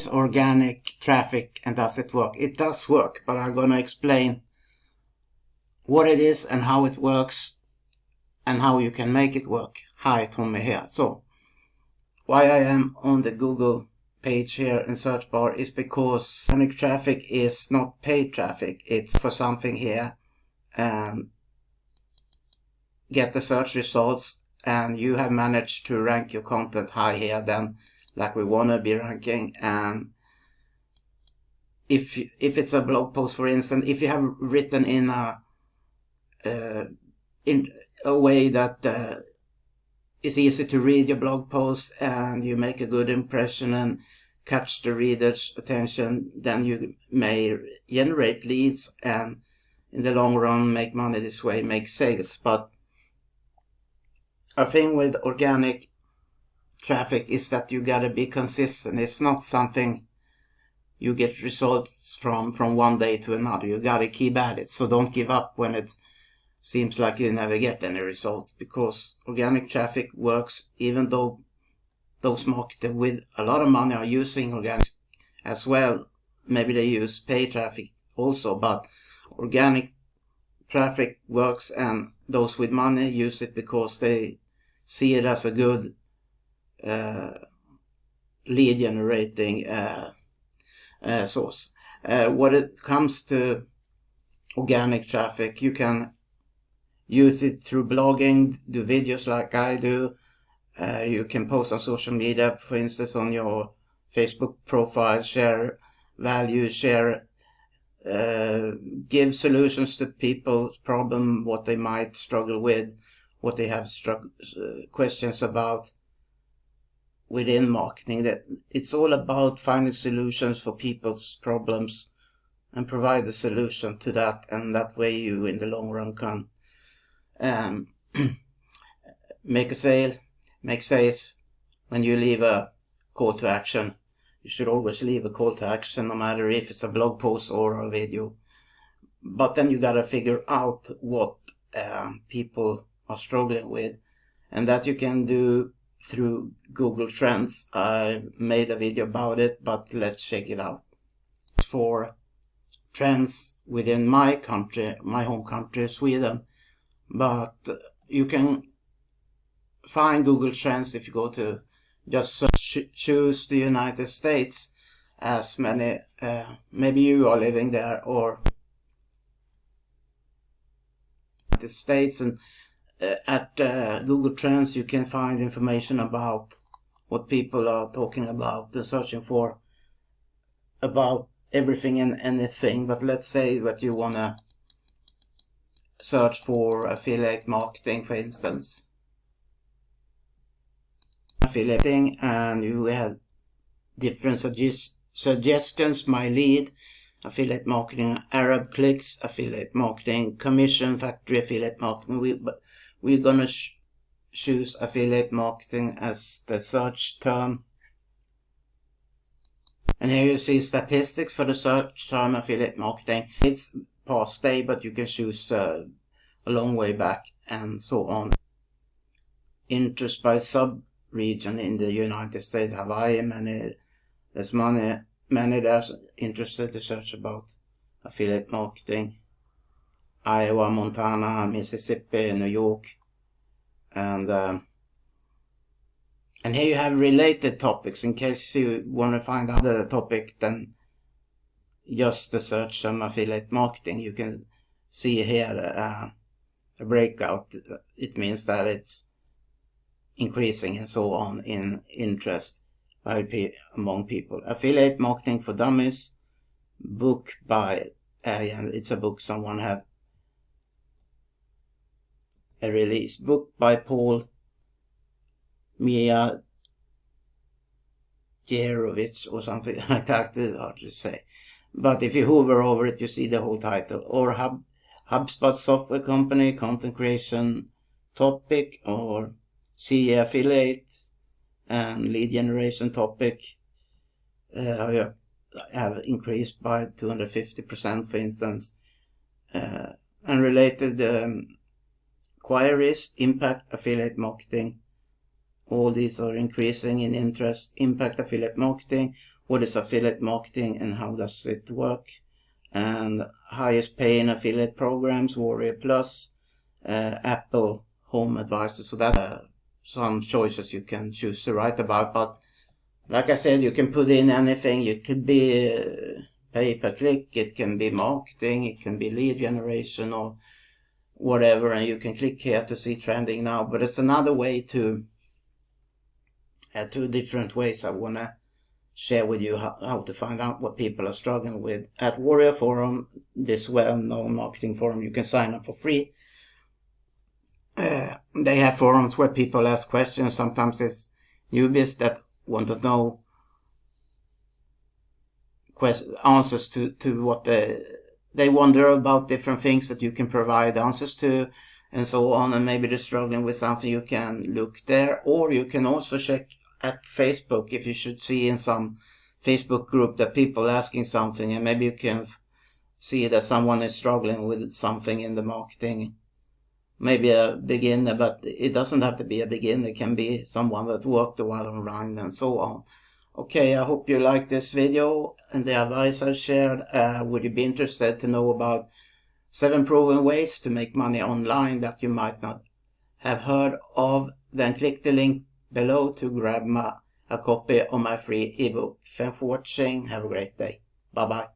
is organic traffic and does it work? It does work, but I'm gonna explain what it is and how it works and how you can make it work. Hi, Tommy here. So, why I am on the Google page here in search bar is because organic traffic is not paid traffic. It's for something here and get the search results, and you have managed to rank your content high here then, like we want to be ranking. And if it's a blog post, for instance, if you have written in a way that it's easy to read your blog post and you make a good impression and catch the reader's attention, then you may generate leads and in the long run make money this way, make sales. But a thing with organic traffic is that you gotta be consistent. It's not something you get results from one day to another. You gotta keep at it. So don't give up when it seems like you never get any results, because organic traffic works even though those marketed with a lot of money are using organic as well. Maybe they use paid traffic also, but organic traffic works, and those with money use it because they see it as a good lead generating source. When it comes to organic traffic, you can use it through blogging, do videos like I do. You can post on social media, for instance, on your Facebook profile, share value, share, give solutions to people's problem, what they might struggle with, what they have questions about within marketing. That it's all about finding solutions for people's problems and provide a solution to that, and that way you in the long run can make a sale, make sales. When you leave a call to action, you should always leave a call to action, no matter if it's a blog post or a video. But then you gotta figure out what people are struggling with, and that you can do through Google Trends. I've made a video about it, but let's check it out. For trends within my country, my home country, Sweden, but you can find Google Trends if you go to just choose the United States, as many, maybe you are living there, or United States, and at Google Trends you can find information about what people are talking about and searching for, about everything and anything. But let's say that you want to search for affiliate marketing, for instance. Affiliating, and you have different suggestions: My Lead, affiliate marketing, Arab Clicks, affiliate marketing, Commission Factory, affiliate marketing. We're gonna choose affiliate marketing as the search term. And here you see statistics for the search term affiliate marketing. It's past day, but you can choose a long way back and so on. Interest by sub-region in the United States, Hawaii, many there's interested to search about affiliate marketing. Iowa, Montana, Mississippi, New York, and here you have related topics in case you want to find out the topic than just the search term affiliate marketing. You can see here a breakout. It means that it's increasing and so on in interest among people. Affiliate Marketing for Dummies, book by it's a book someone have a release, book by Paul Mijajerovic or something like that. It's hard to say, but if you hover over it you see the whole title. Or HubSpot software company, content creation topic, or CA affiliate and lead generation topic have increased by 250%, for instance. And related queries, impact affiliate marketing, all these are increasing in interest. Impact affiliate marketing, what is affiliate marketing and how does it work, and highest paying affiliate programs, Warrior Plus, Apple Home Advisor. So that some choices you can choose to write about. But like I said, you can put in anything. It could be pay-per-click, it can be marketing, it can be lead generation or whatever, and you can click here to see trending now. But it's another way to two different ways I want to share with you how to find out what people are struggling with. At Warrior Forum, this well-known marketing forum, you can sign up for free. They have forums where people ask questions. Sometimes it's newbies that want to know answers to what they wonder about, different things that you can provide answers to, and so on. And maybe they're struggling with something, you can look there. Or you can also check at Facebook if you should see in some Facebook group that people asking something, and maybe you can see that someone is struggling with something in the marketing. Maybe a beginner, but it doesn't have to be a beginner. It can be someone that worked a while online and so on. Okay, I hope you liked this video and the advice I shared. Would you be interested to know about 7 proven ways to make money online that you might not have heard of? Then click the link below to grab a copy of my free ebook. Thanks for watching. Have a great day. Bye bye.